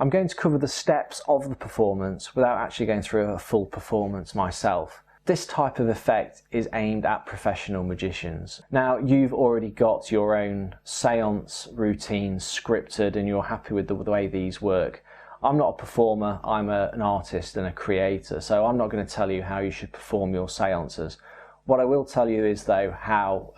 I'm going to cover the steps of the performance without actually going through a full performance myself. This type of effect is aimed at professional magicians. Now, you've already got your own seance routines scripted and you're happy with the way these work. I'm not a performer, I'm an artist and a creator, so I'm not going to tell you how you should perform your seances. What I will tell you is though how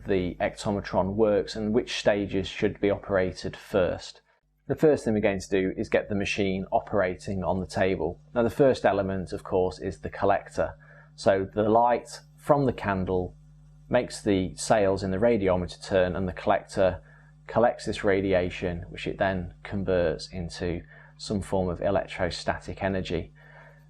the ectometron works and which stages should be operated first. The first thing we're going to do is get the machine operating on the table. Now the first element of course is the collector. So the light from the candle makes the sails in the radiometer turn and the collector collects this radiation, which it then converts into some form of electrostatic energy.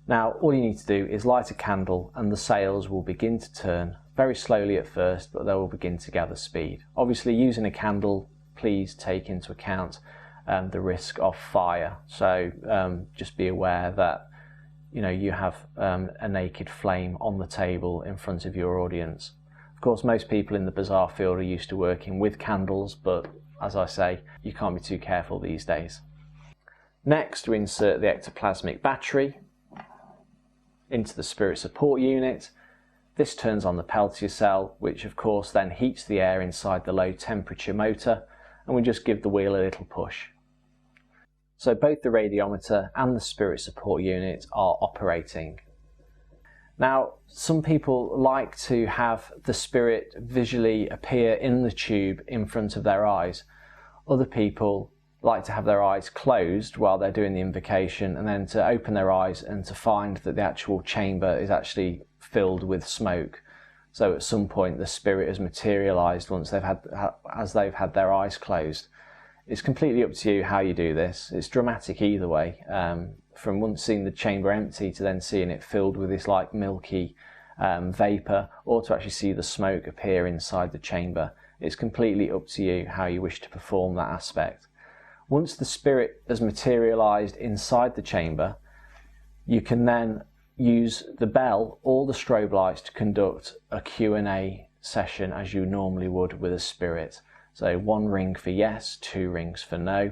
Now all you need to do is light a candle and the sails will begin to turn, very slowly at first, but they will begin to gather speed. Obviously using a candle, please take into account the risk of fire. So just be aware that you have a naked flame on the table in front of your audience. Of course, most people in the bazaar field are used to working with candles, but as I say, you can't be too careful these days. Next, we insert the ectoplasmic battery into the spirit support unit. This turns on the Peltier cell, which of course then heats the air inside the low temperature motor, and we just give the wheel a little push. So both the radiometer and the spirit support unit are operating. Now, some people like to have the spirit visually appear in the tube in front of their eyes. Other people like to have their eyes closed while they're doing the invocation and then to open their eyes and to find that the actual chamber is actually filled with smoke. So at some point the spirit has materialized as they've had their eyes closed. It's completely up to you how you do this. It's dramatic either way, from once seeing the chamber empty to then seeing it filled with this like milky vapour, or to actually see the smoke appear inside the chamber. It's completely up to you how you wish to perform that aspect. Once the spirit has materialised inside the chamber, you can then use the bell or the strobe lights to conduct a Q&A session as you normally would with a spirit. So 1 ring for yes, 2 rings for no.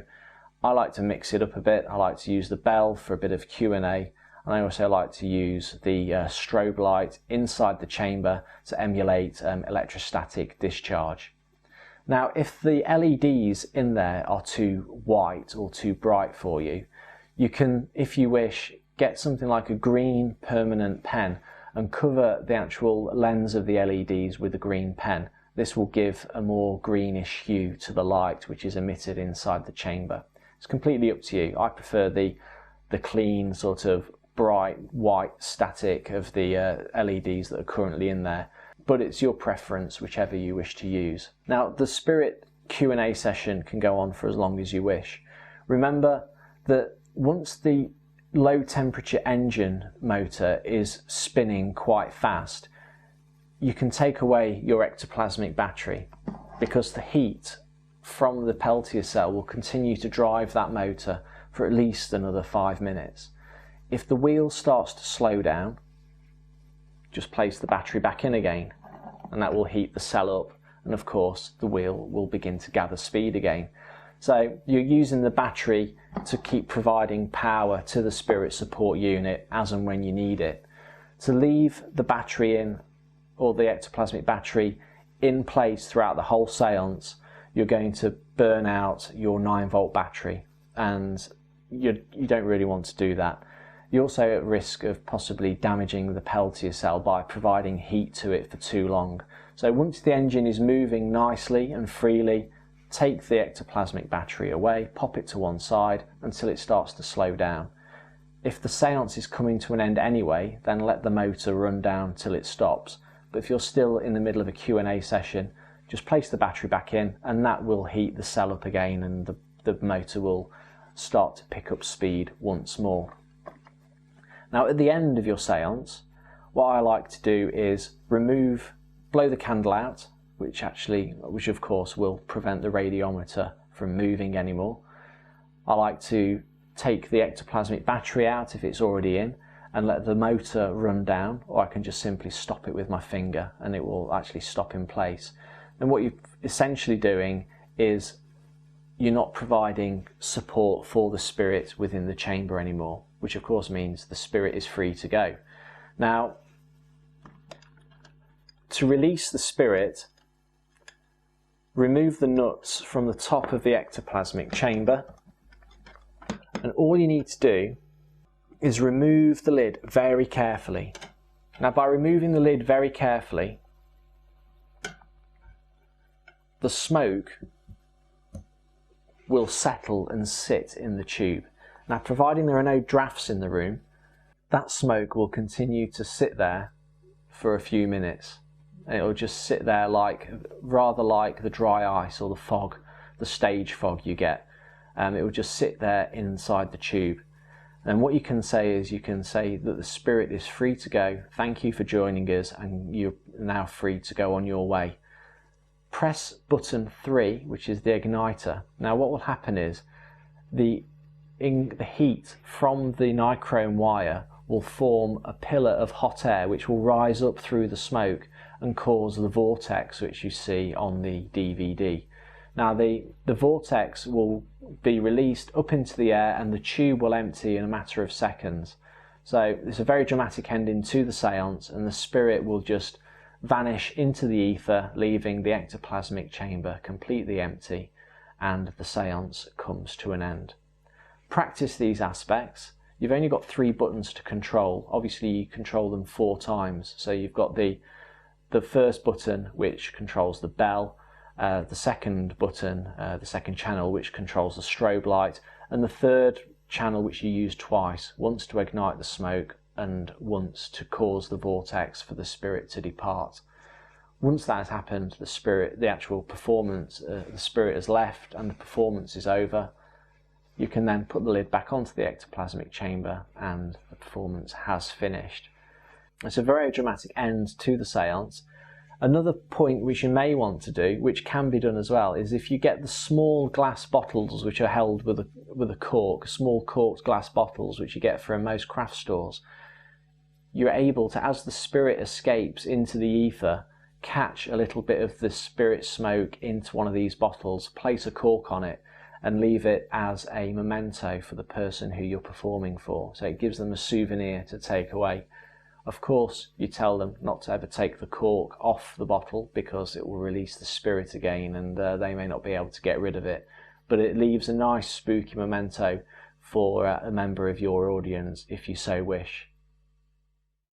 I like to mix it up a bit. I like to use the bell for a bit of Q&A, and I also like to use the strobe light inside the chamber to emulate electrostatic discharge. Now, if the LEDs in there are too white or too bright for you, you can, if you wish, get something like a green permanent pen and cover the actual lens of the LEDs with a green pen. This will give a more greenish hue to the light which is emitted inside the chamber. It's completely up to you. I prefer the clean sort of bright white static of the LEDs that are currently in there, but it's your preference whichever you wish to use. Now the spirit Q&A session can go on for as long as you wish. Remember that once the low temperature engine motor is spinning quite fast, you can take away your ectoplasmic battery because the heat from the Peltier cell will continue to drive that motor for at least another 5 minutes. If the wheel starts to slow down, just place the battery back in again and that will heat the cell up, and of course the wheel will begin to gather speed again. So you're using the battery to keep providing power to the spirit support unit as and when you need it. To leave the battery in, or the ectoplasmic battery in place throughout the whole seance, you're going to burn out your 9-volt battery, and you don't really want to do that. You're also at risk of possibly damaging the Peltier cell by providing heat to it for too long. So once the engine is moving nicely and freely, take the ectoplasmic battery away, pop it to one side until it starts to slow down. If the seance is coming to an end anyway, then let the motor run down till it stops. But if you're still in the middle of a Q&A session, just place the battery back in and that will heat the cell up again, and the motor will start to pick up speed once more. Now at the end of your seance, what I like to do is blow the candle out, which of course will prevent the radiometer from moving anymore. I like to take the ectoplasmic battery out if it's already in and let the motor run down, or I can just simply stop it with my finger and it will actually stop in place. And what you're essentially doing is you're not providing support for the spirit within the chamber anymore, which of course means the spirit is free to go. Now, to release the spirit, remove the nuts from the top of the ectoplasmic chamber, and all you need to do is remove the lid very carefully. Now, by removing the lid very carefully, the smoke will settle and sit in the tube. Now, providing there are no drafts in the room, that smoke will continue to sit there for a few minutes. It will just sit there rather like the dry ice or the fog, the stage fog you get. It will just sit there inside the tube. And what you can say is, you can say that the spirit is free to go. Thank you for joining us, and you're now free to go on your way. Press button 3, which is the igniter. Now what will happen is the heat from the nichrome wire will form a pillar of hot air which will rise up through the smoke and cause the vortex which you see on the DVD. Now the vortex will be released up into the air and the tube will empty in a matter of seconds. So it's a very dramatic ending to the seance, and the spirit will just vanish into the ether, leaving the ectoplasmic chamber completely empty, and the seance comes to an end. Practice these aspects. You've only got 3 buttons to control. Obviously you control them 4 times. So you've got the first button which controls the bell, the second button, the second channel which controls the strobe light, and the third channel which you use twice, once to ignite the smoke and once to cause the vortex for the spirit to depart. Once that has happened, the actual performance, the spirit has left and the performance is over. You can then put the lid back onto the ectoplasmic chamber and the performance has finished. It's a very dramatic end to the seance. Another point which you may want to do, which can be done as well, is if you get the small glass bottles which are held with a cork, small corked glass bottles which you get from most craft stores, you're able to, as the spirit escapes into the ether, catch a little bit of the spirit smoke into one of these bottles, place a cork on it, and leave it as a memento for the person who you're performing for. So it gives them a souvenir to take away. Of course, you tell them not to ever take the cork off the bottle because it will release the spirit again, and they may not be able to get rid of it. But it leaves a nice spooky memento for a member of your audience if you so wish.